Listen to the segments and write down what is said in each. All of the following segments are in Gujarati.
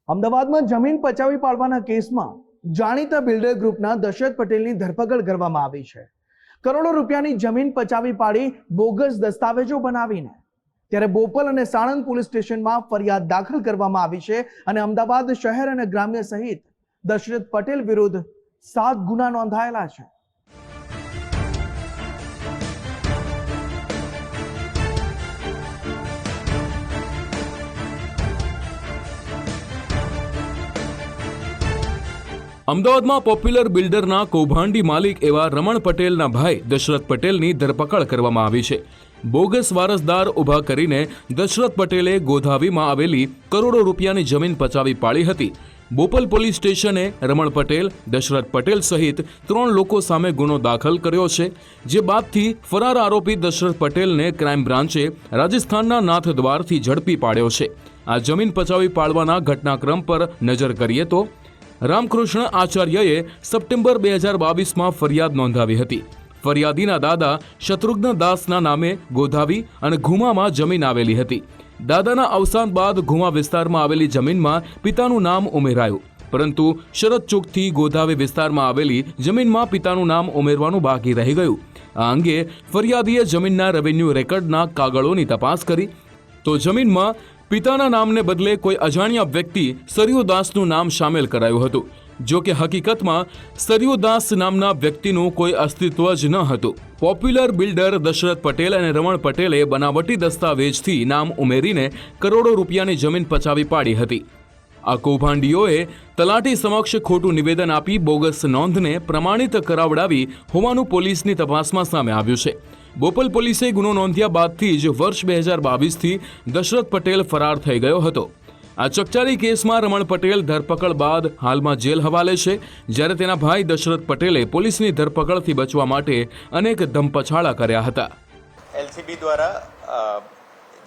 અમદાવાદમાં જમીન પચાવી પાડવાના કેસમાં જાણીતા બિલ્ડર ગ્રુપના દશરથ પટેલની ધરપકડ કરવામાં આવી છે। કરોડો રૂપિયાની જમીન પચાવી પાડી બોગસ દસ્તાવેજો બનાવીને ત્યારે બોપલ અને સાણંદ પોલીસ સ્ટેશનમાં ફરિયાદ દાખલ કરવામાં આવી છે અને અમદાવાદ શહેર અને ગ્રામ્ય સહિત દશરથ પટેલ વિરુદ્ધ 7 ગુના નોંધાયેલા છે। અમદાવાદમાં પોપ્યુલર બિલ્ડરના કૌભાંડી માલિક એવા રમણ પટેલના ભાઈ દશરથ પટેલની ધરપકડ કરવામાં આવી છે। બોગસ વારસદાર ઊભા કરીને દશરથ પટેલે ગોધાવીમાં આવેલી કરોડો રૂપિયાની જમીન પચાવી પાડી હતી। બોપલ પોલીસ સ્ટેશને રમણ પટેલ, દશરથ પટેલ સહિત 3 લોકો સામે ગુનો દાખલ કર્યો છે, જે બાદથી ફરાર આરોપી દશરથ પટેલને ક્રાઇમ બ્રાન્ચે રાજસ્થાનના નાથદ્વારથી ઝડપી પાડ્યો છે। આ જમીન પચાવી પાડવાના ઘટનાક્રમ પર નજર કરીએ તો રામકૃષ્ણ આચાર્યએ સપ્ટેમ્બર 2022માં ફરિયાદ નોંધાવી હતી। ફરિયાદીના દાદા શત્રુઘ્ન દાસના નામે ગોધાવી અને ઘુમામાં જમીન આવેલી હતી। દાદાના અવસાન બાદ ઘુમા વિસ્તારમાં આવેલી જમીનમાં પિતાનું નામ ઉમેરાયું, પરંતુ શરત ચૂકથી ગોધાવી વિસ્તારમાં આવેલી જમીનમાં પિતાનું નામ ઉમેરવાનું બાકી રહી ગયું। આ અંગે ફરિયાદીએ જમીનના રેવન્યુ રેકર્ડના કાગળોની તપાસ કરી તો જમીનમાં પિતાના નામને બદલે કોઈ અજાણ્યા વ્યક્તિ સરયુદાસનું નામ સામેલ કરાયું હતું। જો કે હકીકતમાં સરયુદાસ નામના વ્યક્તિનું કોઈ અસ્તિત્વ જ ન હતું। પોપ્યુલર બિલ્ડર દશરથ પટેલ અને રમણ પટેલે બનાવટી દસ્તાવેજથી નામ ઉમેરીને કરોડો રૂપિયાની જમીન પચાવી પાડી હતી। આ કૌભાંડીઓએ તલાટી સમક્ષ ખોટું નિવેદન આપી બોગસ નોંધને પ્રમાણિત કરાવડાવી હોવાનું પોલીસની તપાસમાં સામે આવ્યું છે। બોપલ પોલીસે ગુનો નોંધ્યા બાદથી જ વર્ષ 2022થી દશરથ પટેલ ફરાર થઈ ગયો હતો। આ ચકચારી કેસમાં રમણ પટેલ ધરપકડ બાદ હાલમાં જેલ હવાલે છે, જ્યારે તેના ભાઈ દશરથ પટેલે પોલીસની ધરપકડથી બચવા માટે અનેક ધમપછાડા કર્યા હતા। એલસીબી દ્વારા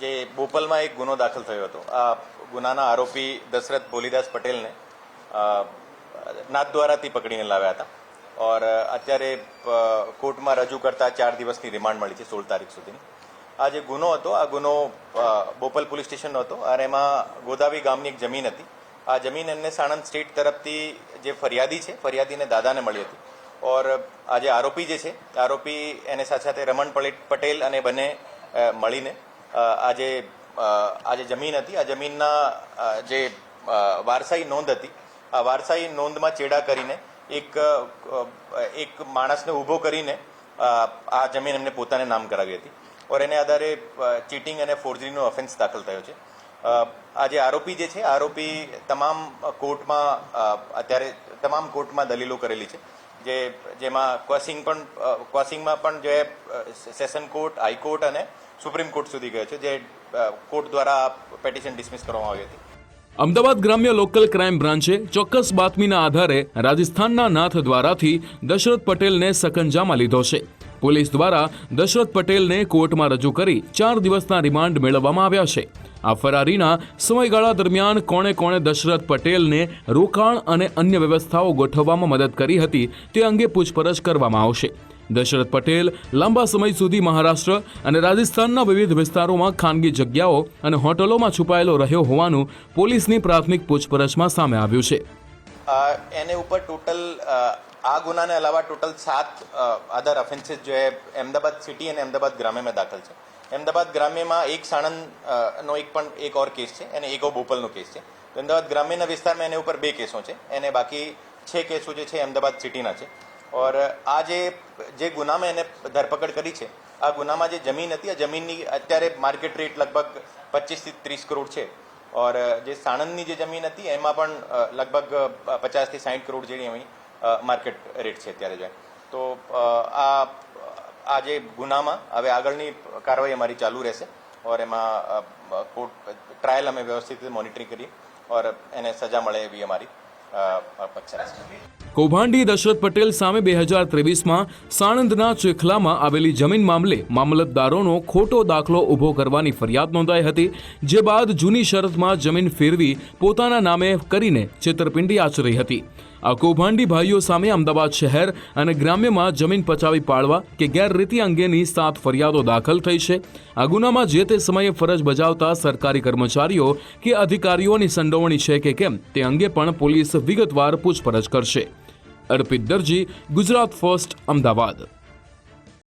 જે બોપલમાં એક ગુનો દાખલ થયો હતો, આ ગુનાના આરોપી દશરથ ભોલીદાસ પટેલને નાથદ્વારાથી પકડીને લાવ્યા હતા और અત્યારે કોર્ટમાં રજૂ કરતા 4 દિવસની રિમાન્ડ મળી છે 16 તારીખ સુધીની। આ જે ગુનો હતો, આ ગુનો બોપલ પોલીસ સ્ટેશનનો હતો અને એમાં ગોદાવી ગામની એક જમીન હતી। આ જમીન એમને સાણંદ સ્ટેટ તરફથી જે ફરિયાદી છે, ફરિયાદીને દાદાને મળી હતી और આ જે આરોપી જે છે, આરોપી એને સાથે સાથે રમણ પટેલ અને બંને મળીને આ જે જમીન હતી, આ જમીનના જે વારસાઈ નોંધ હતી, આ વારસાઈ નોંધમાં ચેડા કરીને એક માણસને ઊભો કરીને આ જમીન એમને પોતાને નામ કરાવી હતી और એને આધારે ચીટિંગ અને ફોર્જરીનો ઓફેન્સ દાખલ થયો છે। આ જે આરોપી જે છે, આરોપી તમામ કોર્ટમાં દલીલો કરેલી છે, જેમાં ક્વોસિંગમાં પણ જે સેશન કોર્ટ, હાઈકોર્ટ અને સુપ્રીમ કોર્ટ સુધી ગયો છે, જે કોર્ટ દ્વારા પેટિશન ડિસમિસ કરવામાં આવી હતી। અમદાવાદ ગ્રામ્ય લોકલ ક્રાઇમ બ્રાન્ચે ચોક્કસ બાતમીના આધારે રાજસ્થાનના નાથદ્વારાથી દશરથ પટેલને સકંજામાં લીધો છે। પોલીસ દ્વારા દશરથ પટેલને કોર્ટમાં રજૂ કરી 4 દિવસના રિમાન્ડ મેળવવામાં આવ્યા છે। આ ફરારીના સમયગાળા દરમિયાન કોણે કોણે દશરથ પટેલને રોકાણ અને અન્ય વ્યવસ્થાઓ ગોઠવવામાં મદદ કરી હતી તે અંગે પૂછપરછ કરવામાં આવશે। દશરથ પટેલ લાંબા સમય સુધી મહારાષ્ટ્ર અને રાજસ્થાનના વિવિધ વિસ્તારોમાં ખાનગી જગ્યાઓ અને હોટલોમાં છુપાયેલો રહ્યો હોવાનું પોલીસની પ્રાથમિક પૂછપરછમાં સામે આવ્યું છે। એને ઉપર ટોટલ આ ગુનાને અલાવા ટોટલ 7 અધર ઓફેન્સીસ जो है अहमदाबाद सिटी અને અમદાવાદ ગ્રામ્યમાં દાખલ છે। અમદાવાદ ગ્રામ્યમાં એક સાણંદનો એક ઓર કેસ છે અને એક બોપલનો કેસ છે। તો અમદાવાદ ગ્રામ્યના વિસ્તારમાં એને ઉપર 2 કેસો છે, એને બાકી 6 કેસો જે છે અમદાવાદ સિટીના છે। और આ જે ગુનામાં એને ધરપકડ કરી છે, આ ગુનામાં જે જમીન હતી, આ જમીનની અત્યારે માર્કેટ રેટ લગભગ 25 થી 30 કરોડ છે और જે સાણંદની જે જમીન હતી એમાં પણ લગભગ 50 થી 60 કરોડ જેવી અહીં માર્કેટ રેટ છે અત્યારે જો। તો આ જે ગુનામાં હવે આગળની કાર્યવાહી અમારી ચાલુ રહેશે और એમાં કોર્ટ ટ્રાયલ અમે વ્યવસ્થિત મોનિટરિંગ કરીએ और એને સજા મળે એવી અમારી અપેક્ષા છે। કૌભાંડી દશરથ પટેલ સામે 2023માં સાણંદના ચેખલામાં આવેલી જમીન મામલે મામલતદારોનો ખોટો દાખલો ઊભો કરવાની ફરિયાદ નોંધાઈ હતી, જે બાદ જૂની શરતમાં જમીન ફેરવી પોતાના નામે કરીને છેતરપિંડી આચરી હતી. આ કૌભાંડી ભાઈઓ સામે અમદાવાદ શહેર અને ગ્રામ્યમાં જમીન પચાવી પાડવા કે ગેરરીતિ અંગેની 7 ફરિયાદો દાખલ થઈ છે. આ ગુનામાં જે તે સમયે ફરજ બજાવતા સરકારી કર્મચારીઓ કે અધિકારીઓની સંડોવણી છે કે કેમ તે અંગે પણ પોલીસ વિગતવાર પૂછપરછ કરશે. અર્પિત દરજી, ગુજરાત ફર્સ્ટ, અમદાવાદ.